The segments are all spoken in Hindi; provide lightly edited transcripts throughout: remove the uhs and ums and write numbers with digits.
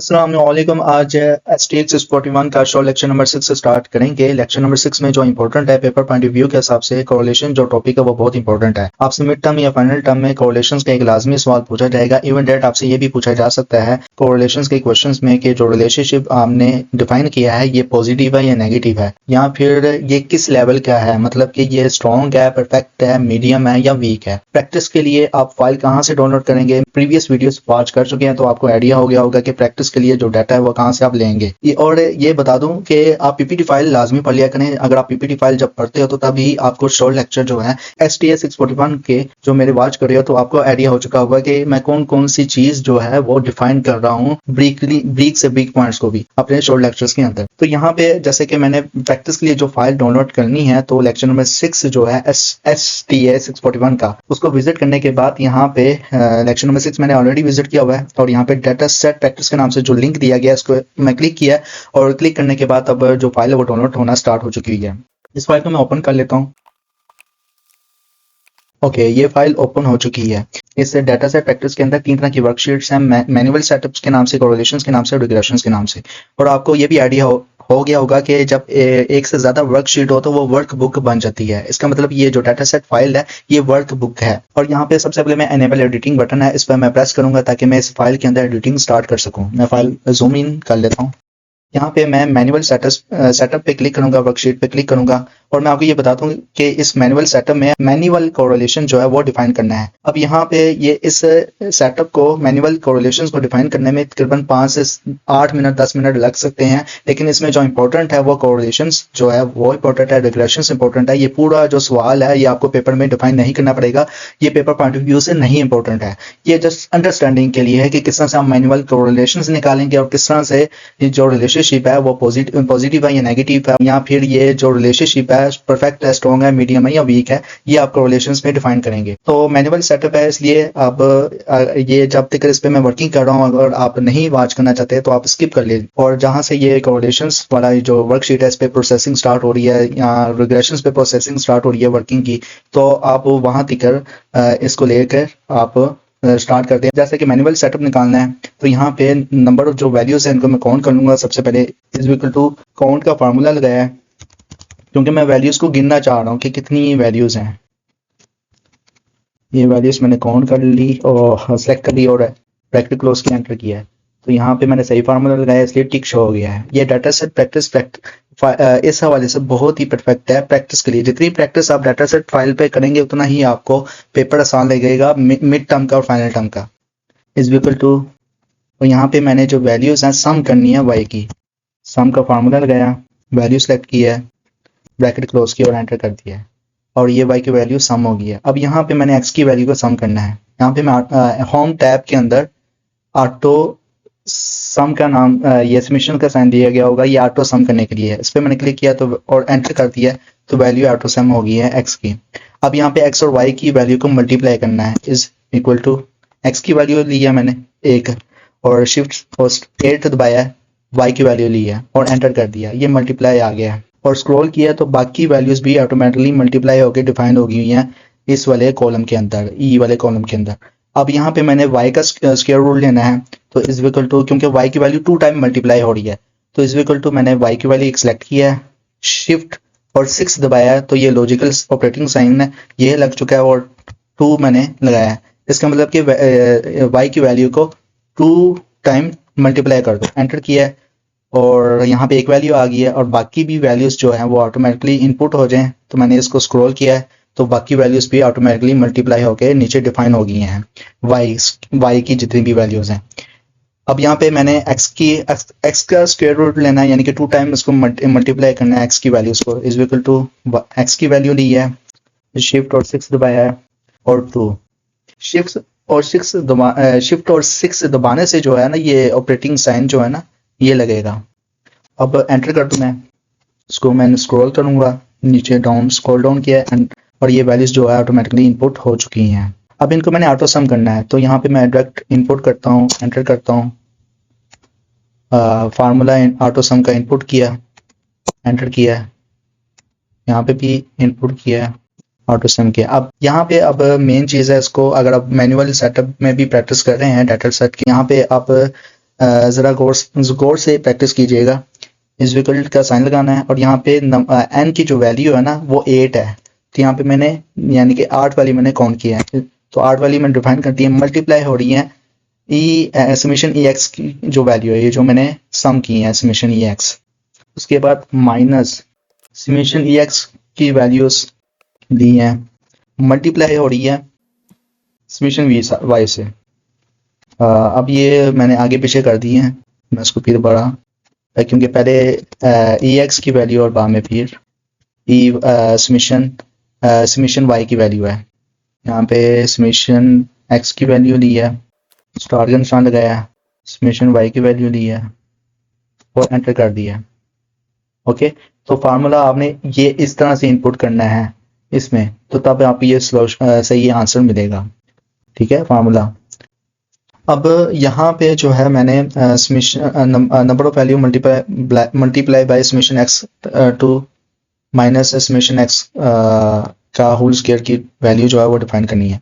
अस्सलाम वालेकुम। आज STX 41 का शो लेक्चर नंबर 6 स्टार्ट करेंगे। लेक्चर नंबर 6 में जो इंपॉर्टेंट है पेपर पॉइंट ऑफ व्यू के हिसाब से कोरिलेशन जो टॉपिक है वो बहुत इंपॉर्टेंट है। आपसे मिड टर्म या फाइनल टर्म में कोरिलेशंस का एक लाजमी सवाल पूछा जाएगा। इवन डेट आपसे ये भी पूछा जा सकता है कोरिलेशंस के क्वेश्चंस में कि जो रिलेशनशिप आपने डिफाइन किया है ये पॉजिटिव है या नेगेटिव है, या फिर ये किस लेवल का है, मतलब कि ये स्ट्रॉन्ग है, परफेक्ट है, मीडियम है या वीक है। प्रैक्टिस के लिए आप फाइल कहाँ से डाउनलोड करेंगे? प्रीवियस वीडियोस वॉच कर चुके हैं तो आपको आइडिया हो गया होगा कि प्रैक्टिस के लिए जो डाटा है वो कहाँ से आप लेंगे। और ये बता दूं कि आप पीपीटी फाइल लाजमी पढ़ लिया करें। अगर आप पीपीटी फाइल जब पढ़ते हो तो तभी आपको शॉर्ट लेक्चर जो है STS 641 के जो मेरे वॉच कर रहे हो तो आपको आइडिया हो चुका होगा कि मैं कौन कौन सी चीज जो है वो डिफाइन कर रहा हूँ ब्रीक से ब्रीक पॉइंट्स को भी अपने शॉर्ट लेक्चर्स के अंदर। तो यहाँ पे जैसे कि मैंने प्रैक्टिस के लिए जो फाइल डाउनलोड करनी है तो लेक्चर नंबर 6 जो है STS 641 का, उसको विजिट करने के बाद यहाँ पे लेक्चर नंबर 6 मैंने ऑलरेडी विजिट किया हुआ है और यहाँ पे डाटा सेट प्रैक्टिस के नाम से जो लिंक दिया गया है इसको मैं क्लिक किया और क्लिक करने के बाद अब जो फाइल है वो डाउनलोड होना स्टार्ट हो चुकी है। इस फाइल को मैं ओपन कर लेता हूँ। ओके, ये फाइल ओपन हो चुकी है। इस डाटा सेट प्रैक्टिस के अंदर 3 तरह की वर्कशीट्स हैं, मैनुअल सेटअप्स के नाम से, कोरिलेशंस के नाम से और रिग्रेशंस के नाम से। और आपको ये भी आइडिया हो गया होगा कि जब एक से ज्यादा वर्कशीट हो तो वो वर्क बुक बन जाती है। इसका मतलब ये जो डाटा सेट फाइल है ये वर्क बुक है। और यहाँ पे सबसे पहले मैं एनेबल एडिटिंग बटन है, इस पर मैं प्रेस करूंगा ताकि मैं इस फाइल के अंदर एडिटिंग स्टार्ट कर सकूं। मैं फाइल जूम इन कर लेता हूँ। यहाँ पे मैं मैनुअल सेटअप पे क्लिक करूंगा, वर्कशीट पे क्लिक करूंगा और मैं आपको ये बताता हूँ कि इस मैनुअल सेटअप में मैनुअल कोरिलेशन जो है वो डिफाइन करना है। अब यहाँ पे ये इस सेटअप को मैनुअल कोरिलेशंस को डिफाइन करने में तकरीबन 5 से 8 मिनट 10 मिनट लग सकते हैं, लेकिन इसमें जो इंपॉर्टेंट है वो कोरिलेशंस जो है वो इंपॉर्टेंट है, रिग्रेशंस इंपॉर्टेंट है। ये पूरा जो सवाल है ये आपको पेपर में डिफाइन नहीं करना पड़ेगा, ये पेपर पॉइंट ऑफ व्यू से नहीं इंपॉर्टेंट है। ये जस्ट अंडरस्टैंडिंग के लिए है कि किस तरह से हम मैनुअल कोरिलेशंस निकालेंगे और किस तरह से जो रिलेशनशिप है वो पॉजिटिव है या नेगेटिव है, या फिर ये जो रिलेशनशिप है परफेक्ट है, स्ट्रॉन्ग है, मीडियम है या वीक है, ये आप कोरिलेशंस में डिफाइन करेंगे। तो मैनुअल सेटअप है इसलिए अब ये जब तक इस पे मैं वर्किंग कर रहा हूँ अगर आप नहीं वॉच करना चाहते तो आप स्किप कर लीजिए। और जहां से ये कोरिलेशंस वाला जो वर्कशीट है इस पे प्रोसेसिंग स्टार्ट हो रही है या रिग्रेशंस पे प्रोसेसिंग स्टार्ट हो रही है वर्किंग की, तो आप वहां तक इसको लेकर आप स्टार्ट करते हैं। जैसे कि मैनुअल सेटअप निकालना है तो यहाँ पे नंबर ऑफ जो वैल्यूज है इनको मैं काउंट कर लूंगा। सबसे पहले इज इक्वल टू काउंट का फार्मूला लगाया है क्योंकि मैं वैल्यूज को गिनना चाह रहा हूँ कि कितनी वैल्यूज हैं। ये वैल्यूज मैंने काउंट कर ली और सेलेक्ट कर ली और ब्रैकेट क्लोज की एंटर किया है। तो यहाँ पे मैंने सही फार्मूला लगाया इसलिए टिक शो हो गया है। ये डाटा सेट प्रैक्टिस इस हवाले से बहुत ही परफेक्ट है प्रैक्टिस के लिए। जितनी प्रैक्टिस आप डाटा सेट फाइल पे करेंगे उतना ही आपको पेपर आसान लगेगा मिड टर्म का और फाइनल टर्म का। इज इक्वल टू और यहाँ पे मैंने जो वैल्यूज हैं सम करनी है वाई की, सम का फार्मूला लगाया, वैल्यू सेलेक्ट किया है, ब्रैकेट क्लोज की और एंटर कर दिया है और ये वाई की वैल्यू सम हो गई है। अब यहाँ पे मैंने एक्स की वैल्यू को सम करना है। यहाँ पे मैं होम टैब के अंदर ऑटो सम का नाम ये समेशन का साइन दिया गया होगा, ये ऑटो सम करने के लिए है। इस पर मैंने क्लिक किया तो और एंटर कर दिया तो वैल्यू ऑटो सम हो गई है एक्स की। अब यहाँ पे एक्स और वाई की वैल्यू को मल्टीप्लाई करना है। इज इक्वल टू एक्स की वैल्यू लिया मैंने 1 और शिफ्ट और 8 दबाया, वाई की वैल्यू ली है और एंटर कर दिया, ये मल्टीप्लाई आ गया है। और स्क्रॉल किया तो बाकी वैल्यूज भी ऑटोमेटिकली मल्टीप्लाई होकर डिफाइन हो गई हुई हैं इस वाले कॉलम के अंदर, ई वाले कॉलम के अंदर। अब यहाँ पे मैंने y का स्क्वायर रूट लेना है तो इज इक्वल टू, क्योंकि y की वैल्यू 2 टाइम मल्टीप्लाई हो रही है तो इज इक्वल टू मैंने y की वैल्यू सेलेक्ट किया है, शिफ्ट और 6 दबाया है तो ये लॉजिकल ऑपरेटिंग साइन है ये लग चुका है और 2 मैंने लगाया है। इसका मतलब कि y की वैल्यू को 2 टाइम मल्टीप्लाई कर दो, एंटर किया है और यहाँ पे एक वैल्यू आ गई है और बाकी भी वैल्यूज जो है वो ऑटोमेटिकली इनपुट हो जाएं। तो मैंने इसको स्क्रॉल किया है तो बाकी वैल्यूज भी ऑटोमेटिकली मल्टीप्लाई होकर नीचे डिफाइन हो गई हैं y की जितनी भी वैल्यूज हैं। अब यहाँ पे मैंने x का स्क्वायर रूट लेना है यानी कि 2 टाइम इसको मल्टीप्लाई करना है x की वैल्यूज को। इज इक्वल टू x की वैल्यू ली है, शिफ्ट और 6 दबाया है और 2 शिफ्ट और 6 दबाने से जो है ना ये ऑपरेटिंग साइन जो है ना ये लगेगा। अब एंटर कर दूं मैं इसको, मैंने स्क्रॉल करूंगा नीचे डाउन, स्क्रॉल डाउन किया और ये वैल्यूज जो है ऑटोमेटिकली इनपुट हो चुकी हैं। अब इनको मैंने ऑटो सम करना है तो यहाँ पे मैं डायरेक्ट इनपुट करता हूँ, एंटर करता हूँ, फार्मूला ऑटो सम का इनपुट किया, एंटर किया, यहाँ पे भी इनपुट किया, ऑटो सम किया। अब यहाँ पे अब मेन चीज़ है इसको अगर आप मैनुअल सेटअप में भी प्रैक्टिस कर रहे हैं डाटा सेट की, यहाँ पे आप ज़रा गौर से प्रैक्टिस कीजिएगा। इस विकल्प का साइन लगाना है और यहाँ पे एन की जो वैल्यू है ना वो 8 है, तो यहाँ पे मैंने यानी कि 8 वाली मैंने काउंट किया है, तो 8 वाली मैंने डिफाइन कर दी है, मल्टीप्लाई हो रही है समेशन ई एक्स की जो वैल्यू है, ये जो मैंने सम की है समेशन ई एक्स, उसके बाद माइनस समेशन ई एक्स की वैल्यूज दी हैं, मल्टीप्लाई हो रही है समेशन वी वाई से। अब ये मैंने आगे पीछे कर दिए हैं, मैं इसको फिर बढ़ा, क्योंकि पहले ई एक्स की वैल्यू और बाद में फिर ई समेशन वाई की वैल्यू है। यहाँ पे समेशन एक्स की वैल्यू ली है, स्टार का निशान लगाया, समेशन वाई की वैल्यू ली है और एंटर कर दिया। ओके, तो फार्मूला आपने ये इस तरह से इनपुट करना है इसमें, तो तब आप ये सही आंसर मिलेगा। ठीक है फार्मूला। अब यहाँ पे जो है मैंने number of value multiply by summation x two minus summation x का होल स्क्वायर की वैल्यू जो है वो डिफाइन करनी है।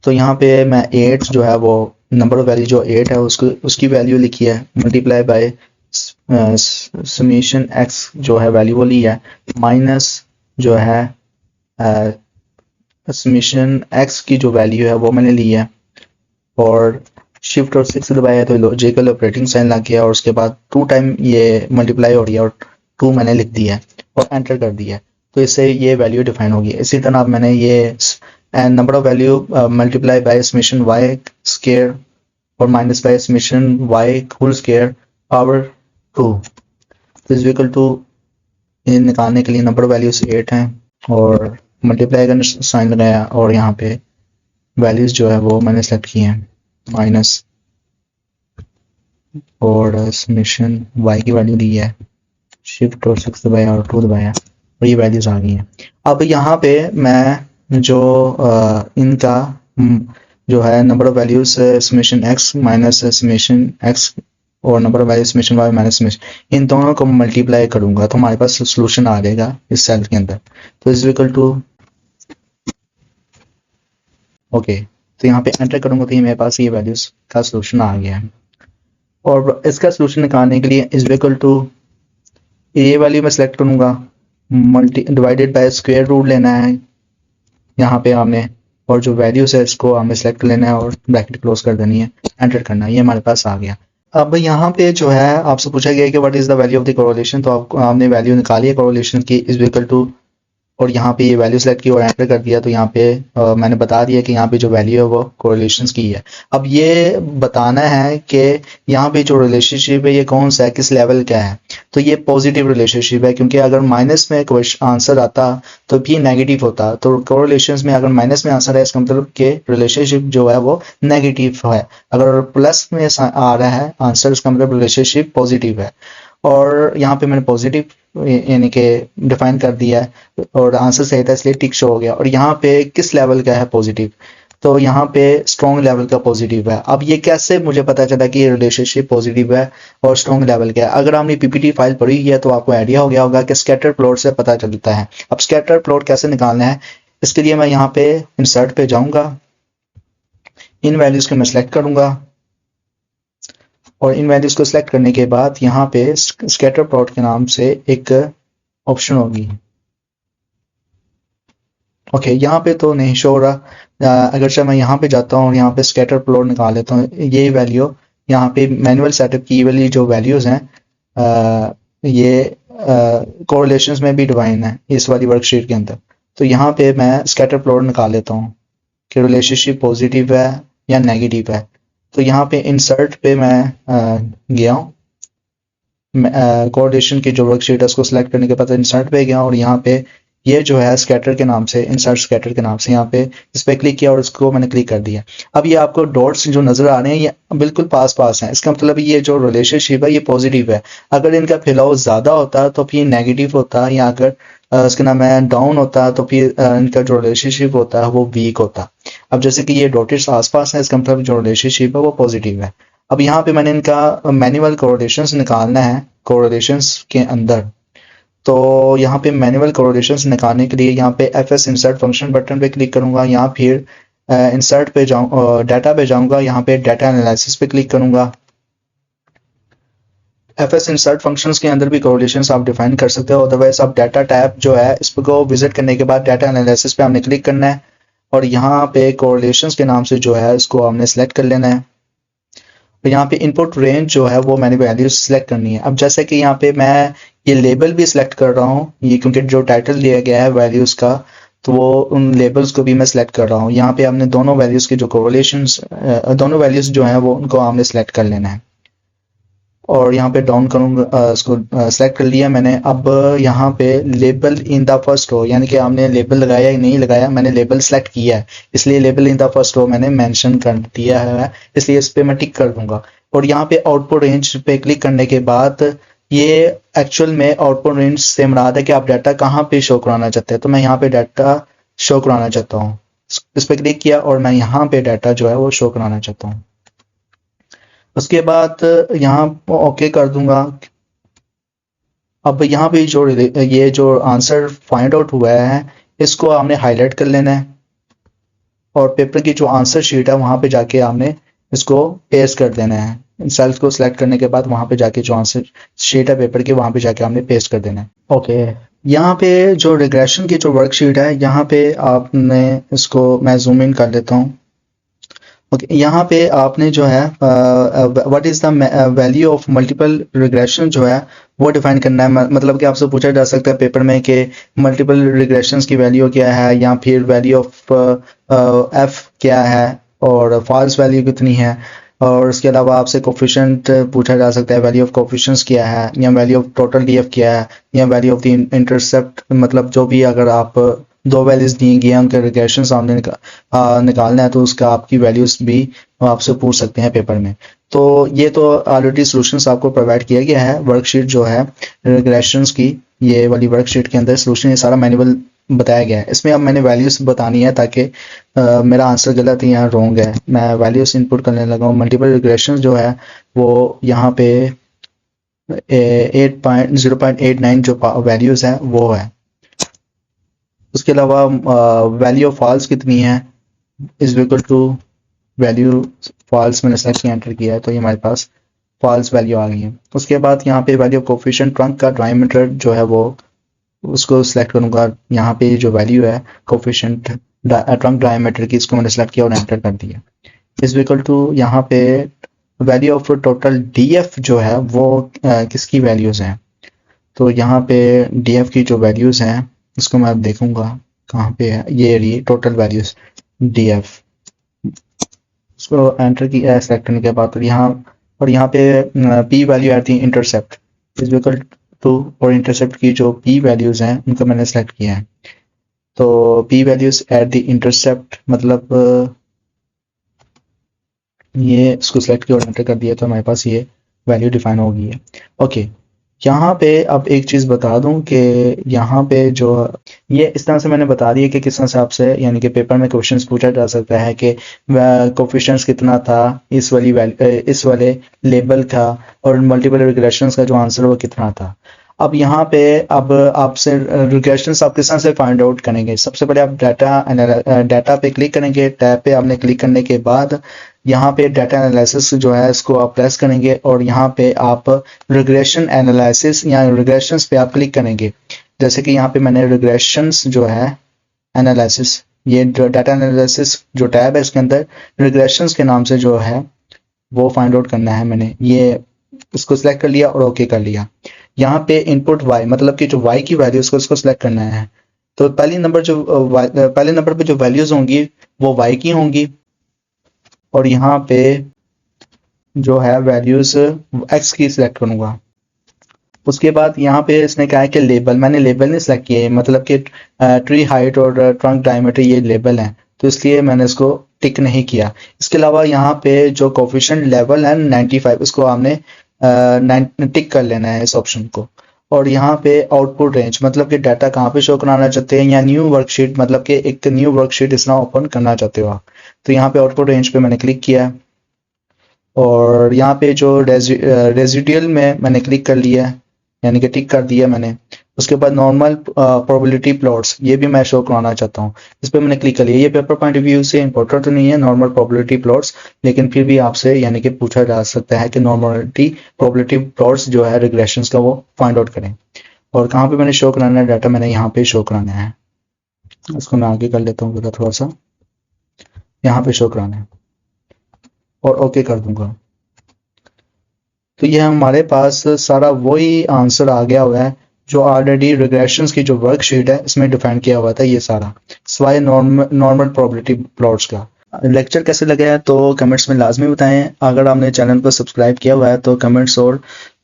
तो यहाँ पे मैं 8 जो है वो नंबर ऑफ वैल्यू जो 8 है उसकी वैल्यू लिखी है, मल्टीप्लाई बाय समेशन एक्स जो है वैल्यू वो ली है, माइनस जो है समेशन एक्स की जो वैल्यू है वो मैंने ली है, और शिफ्ट और 6 दबाया तो लॉजिकल ऑपरेटिंग साइन लग गया, और उसके बाद 2 टाइम ये मल्टीप्लाई हो रही है और 2 मैंने लिख दिया है और एंटर कर दिया है, तो इससे ये वैल्यू डिफाइन होगी। इसी तरह मैंने ये number of value multiply by summation Y square और minus by summation Y whole square power 2 is equal to, निकालने के लिए नंबर ऑफ वैल्यूज 8 हैं और मल्टीप्लाई का साइन लगाया और यहाँ पे वैल्यूज जो है वो मैंने सेलेक्ट की हैं, माइनस और समेशन वाई की वैल्यू दी है, शिफ्ट और 6 दबाया और 2 दबाया और ये वैल्यूज आ गई हैं। अब यहाँ पे मैं जो इनका जो है number of values summation x minus summation x और number of values summation y minus summation, इन दोनों को मल्टीप्लाई करूंगा तो हमारे पास सोल्यूशन आ जाएगा इस सेल के अंदर। तो इज इक्वल टू, ओके, तो यहाँ पे एंटर करूंगा तो ये मेरे पास ये वैल्यूज का सोल्यूशन आ गया है। और इसका सोल्यूशन निकालने के लिए इज इक्वल टू ये वैल्यू मैं सेलेक्ट करूंगा, डिवाइडेड बाय स्क्वायर रूट लेना है यहाँ पे हमने, और जो वैल्यूज है इसको हमें सेलेक्ट लेना है और ब्रैकेट क्लोज कर देनी है, एंटर करना है, ये हमारे पास आ गया। अब यहाँ पे जो है आपसे पूछा गया कि what is the value of the correlation, तो आपने वैल्यू निकाली है कोरिलेशन की इज इक्वल टू, और यहाँ पे ये वैल्यू सेलेक्ट की और एंटर कर दिया, तो यहाँ पे मैंने बता दिया कि यहाँ पे जो वैल्यू है वो कोरिलेशंस की है। अब ये बताना है कि यहाँ पे जो रिलेशनशिप है ये कौन सा है, किस लेवल का है, तो ये पॉजिटिव रिलेशनशिप है, क्योंकि अगर माइनस में आंसर आता तो भी नेगेटिव होता, तो कोरिलेशंस में अगर माइनस में आंसर है इसका मतलब कि रिलेशनशिप जो है वो नेगेटिव है, अगर प्लस में आ रहा है आंसर इसका मतलब रिलेशनशिप पॉजिटिव है। और यहाँ पे मैंने पॉजिटिव यानी कि डिफाइन कर दिया है और आंसर सही था इसलिए टिक शो हो गया। और यहाँ पे किस लेवल का है पॉजिटिव, तो यहाँ पे स्ट्रॉन्ग लेवल का पॉजिटिव है। अब ये कैसे मुझे पता चला कि रिलेशनशिप पॉजिटिव है और स्ट्रॉन्ग लेवल का है, अगर आपने पीपीटी फाइल पढ़ी है तो आपको आइडिया हो गया होगा कि स्कैटर प्लॉट से पता चलता है। अब स्कैटर प्लॉट कैसे निकालना है, इसके लिए मैं यहाँ पे इंसर्ट पे जाऊंगा, इन वैल्यूज को मैं सिलेक्ट करूंगा और इन वैल्यूज को सिलेक्ट करने के बाद यहाँ पे स्कैटर प्लॉट के नाम से एक ऑप्शन होगी। ओके, यहाँ पे तो नहीं शो हो रहा, अगर मैं यहाँ पे जाता हूँ और यहाँ पे स्कैटर प्लॉट निकाल लेता हूँ, ये वैल्यू यहाँ पे मैनुअल सेटअप की वाली जो वैल्यूज हैं ये कोरिलेशंस में भी डिवाइन है इस वाली वर्कशीट के अंदर। तो यहाँ पे मैं स्कैटर प्लॉट निकाल लेता हूँ कि रिलेशनशिप पॉजिटिव है या नेगेटिव है। तो यहाँ पे इंसर्ट पे मैं गया हूँ, कोरिलेशन की जो वर्कशीट है उसको सिलेक्ट करने के बाद इंसर्ट पे गया और यहाँ पे ये जो है स्कैटर के नाम से, इंसर्ट स्कैटर के नाम से यहाँ पे इस पे क्लिक किया और इसको मैंने क्लिक कर दिया। अब ये आपको डॉट्स जो नजर आ रहे हैं ये बिल्कुल पास पास हैं, इसका मतलब ये जो रिलेशनशिप है ये पॉजिटिव है। अगर इनका फैलाव ज्यादा होता तो फिर नेगेटिव होता, या अगर इसका नाम है डाउन होता तो फिर इनका जो रिलेशनशिप होता है वो वीक होता। अब जैसे कि ये डॉटेड आस पास है, इसका मतलब जो रिलेशनशिप है वो पॉजिटिव है। अब यहाँ पे मैंने इनका मैनुअल कोरिलेशंस निकालना है कोरिलेशंस के अंदर, तो यहाँ पे मैनुअल कोरिलेशंस निकालने के लिए यहाँ पे FS इंसर्ट फंक्शन बटन पे क्लिक करूंगा, यहाँ फिर इंसर्ट पे डाटा पे जाऊंगा, यहाँ पे डाटा एनालिसिस पे क्लिक करूंगा FS इंसर्ट फंक्शंस के अंदर भी कोरिलेशंस आप डिफाइन कर सकते हो। अदरवाइज आप डाटा टैब जो है इसको विजिट करने के बाद डाटा एनालिसिस पे आपने क्लिक करना है और यहाँ पे कोरिलेशंस के नाम से जो है इसको आपने सेलेक्ट कर लेना है। तो यहाँ पे इनपुट रेंज जो है वो मैंने वैल्यूज सेलेक्ट करनी है। अब जैसे कि यहाँ पे मैं ये लेबल भी सिलेक्ट कर रहा हूँ, ये क्योंकि जो टाइटल दिया गया है वैल्यूज का, तो वो उन लेबल्स को भी मैं सिलेक्ट कर रहा हूँ। यहाँ पे आपने दोनों वैल्यूज के जो कोरिलेशंस, दोनों वैल्यूज जो है वो उनको आपने सेलेक्ट कर लेना है और यहाँ पे डाउन करूँगा, इसको सेलेक्ट कर लिया मैंने। अब यहाँ पे label in the first row, यानी कि आपने लेबल लगाया या नहीं लगाया, मैंने लेबल सेलेक्ट किया है इसलिए label in the first row मैंने मेंशन कर दिया है, इसलिए इस पे मैं टिक कर दूंगा। और यहाँ पे आउटपुट रेंज पे क्लिक करने के बाद ये एक्चुअल में आउटपुट रेंज से मुराद है कि आप डाटा कहाँ पे शो कराना चाहते हैं। तो मैं यहाँ पे डाटा शो कराना चाहता हूँ, इस पर क्लिक किया और मैं यहाँ पे डाटा जो है वो शो कराना चाहता हूँ। उसके बाद यहाँ ओके कर दूंगा। अब यहाँ पे जो ये जो आंसर फाइंड आउट हुआ है इसको आपने हाईलाइट कर लेना है और पेपर की जो आंसर शीट है वहां पे जाके आपने इसको पेस्ट कर देना है। सेल्स को सिलेक्ट करने के बाद वहां पे जाके जो आंसर शीट है पेपर की वहां पे जाके आपने पेस्ट कर देना है। ओके, यहाँ पे जो रिग्रेशन की जो वर्कशीट है यहाँ पे आपने इसको मैं जूम इन कर लेता हूँ। ओके, यहाँ पे आपने जो है what is the value of multiple regression जो है वो डिफाइन करना है। मतलब कि आपसे पूछा जा सकता है पेपर में कि मल्टीपल रिग्रेशंस की वैल्यू क्या है या फिर वैल्यू ऑफ एफ क्या है और फॉल्स वैल्यू कितनी है। और उसके अलावा आपसे कोफिशिएंट पूछा जा सकता है, वैल्यू ऑफ कोफिशिएंट्स क्या है या वैल्यू ऑफ टोटल डीएफ क्या है या वैल्यू ऑफ द इंटरसेप्ट। मतलब जो भी अगर आप दो वैल्यूज दिए गए हैं उनके रिग्रेशन सामने निकालना है तो उसका आपकी वैल्यूज भी आपसे पूछ सकते हैं पेपर में। तो ये तो ऑलरेडी सॉल्यूशंस आपको प्रोवाइड किया गया है। वर्कशीट जो है रिग्रेशंस की, ये वाली वर्कशीट के अंदर सॉल्यूशन ये सारा मैनुअल बताया गया है। इसमें अब मैंने वैल्यूज बतानी है ताकि मेरा आंसर गलत है या रॉन्ग है। मैं वैल्यूज इनपुट करने लगा हूँ। मल्टीपल रिग्रेशन जो है वो यहाँ पे 0.89 जो वैल्यूज है वो है। उसके अलावा वैल्यू ऑफ फॉल्स कितनी है is equal to value false मैंने सेलेक्ट एंटर किया है तो ये हमारे पास फॉल्स वैल्यू आ गई है। उसके बाद यहाँ पे वैल्यू ऑफ कोफिशिएंट ट्रंक का डायमीटर जो है वो उसको सिलेक्ट करूंगा। यहाँ पे जो वैल्यू है कोफिशिएंट ट्रंक डायमीटर की इसको मैंने सेलेक्ट किया और एंटर कर दिया। इज इक्वल टू यहाँ पे वैल्यू ऑफ टोटल डीएफ जो है वो किसकी वैल्यूज हैं। तो यहाँ पे डीएफ की जो वैल्यूज हैं इसको मैं अब देखूंगा कहाँ पे है। ये रही टोटल वैल्यूज डीएफ, उसको एंटर किया सेलेक्ट करने के बाद और यहाँ पे पी वैल्यू आती है इंटरसेप्ट इज इक्वल टू, और इंटरसेप्ट की जो पी वैल्यूज हैं उनको मैंने सेलेक्ट किया है। तो P values at the intercept मतलब ये इसको सेलेक्ट किया और एंटर कर दिया तो हमारे पास ये वैल्यू डिफाइन हो गई है। ओके, यहाँ पे अब एक चीज़ बता दूं कि यहाँ पे जो ये इस तरह से मैंने बता दिया कि किस तरह से आपसे यानी कि पेपर में क्वेश्चंस पूछा जा सकता है कि कोफिशिएंट्स कितना था इस वाले लेबल का और मल्टीपल रिग्रेशंस का जो आंसर वो कितना था। अब यहाँ पे अब आपसे रिग्रेशंस आप किस तरह से फाइंड आउट करेंगे। सबसे पहले आप डाटा पे क्लिक करेंगे। टैब पे आपने क्लिक करने के बाद यहाँ पे डाटा एनालिसिस जो है इसको आप प्रेस करेंगे और यहाँ पे आप रिग्रेशन एनालिसिस या रिग्रेशंस पे आप क्लिक करेंगे। जैसे कि यहाँ पे मैंने रिग्रेशंस जो है एनालिसिस, ये जो डाटा एनालिसिस जो टैब है इसके अंदर रिग्रेशंस के नाम से जो है वो फाइंड आउट करना है। मैंने ये इसको सिलेक्ट कर लिया और ओके कर लिया। यहाँ पे इनपुट y मतलब कि जो y की वैल्यू उसको सिलेक्ट करना है। तो पहले नंबर पे जो वैल्यूज होंगी वो y की होंगी और यहाँ पे जो है वैल्यूज x की सिलेक्ट करूंगा। उसके बाद यहाँ पे इसने कहा है कि लेबल, मैंने लेबल नहीं सिलेक्ट किए, मतलब कि ट्री हाइट और ट्रंक डायमीटर ये लेबल हैं तो इसलिए मैंने इसको टिक नहीं किया। इसके अलावा यहाँ पे जो कोफिशिएंट लेवल है 95 उसको आपने टिक कर लेना है इस ऑप्शन को। और यहाँ पे आउटपुट रेंज मतलब कि डाटा कहाँ पे शो कराना चाहते हैं या न्यू वर्कशीट मतलब कि एक न्यू वर्कशीट इस तरह ओपन करना चाहते हो आप। तो यहाँ पे आउटपुट रेंज पे मैंने क्लिक किया और यहाँ पे जो रेजिडियल में मैंने क्लिक कर लिया यानी कि टिक कर दिया मैंने। उसके बाद नॉर्मल प्रोबेबिलिटी प्लॉट्स, ये भी मैं शो कराना चाहता हूँ। इस पर मैंने क्लिक कर लिया। ये पेपर पॉइंट ऑफ व्यू से इंपॉर्टेंट तो नहीं है नॉर्मल प्रोबेबिलिटी प्लॉट्स, लेकिन फिर भी आपसे यानी कि पूछा जा सकता है कि नॉर्मलिटी प्रोबेबिलिटी प्लॉट्स जो है रिग्रेशंस का वो फाइंड आउट करें। और कहाँ पे मैंने शो कराना है डाटा, मैंने यहाँ पे शो कराना है। इसको मैं आगे कर लेता हूँ थोड़ा सा, यहाँ पे शो कराना है और ओके कर दूंगा। तो ये हमारे पास सारा वही आंसर आ गया हुआ है जो ऑलरेडी रिग्रेशंस की जो वर्कशीट है इसमें डिफाइन किया हुआ था, ये सारा स्वाय नॉर्मल प्रोबेबिलिटी प्लॉट्स का। लेक्चर कैसे लगे हैं तो कमेंट्स में लाजमी बताएं। अगर आपने चैनल को सब्सक्राइब किया हुआ है तो कमेंट्स और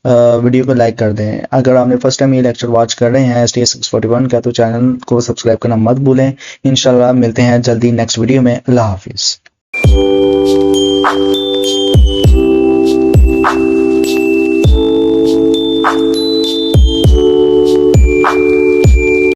वीडियो को लाइक कर दें। अगर आपने फर्स्ट टाइम ये लेक्चर वॉच कर रहे हैं STS 641 का तो चैनल को सब्सक्राइब करना मत भूलें। इंशाल्लाह मिलते हैं जल्दी नेक्स्ट वीडियो में। अल्लाह हाफिज़।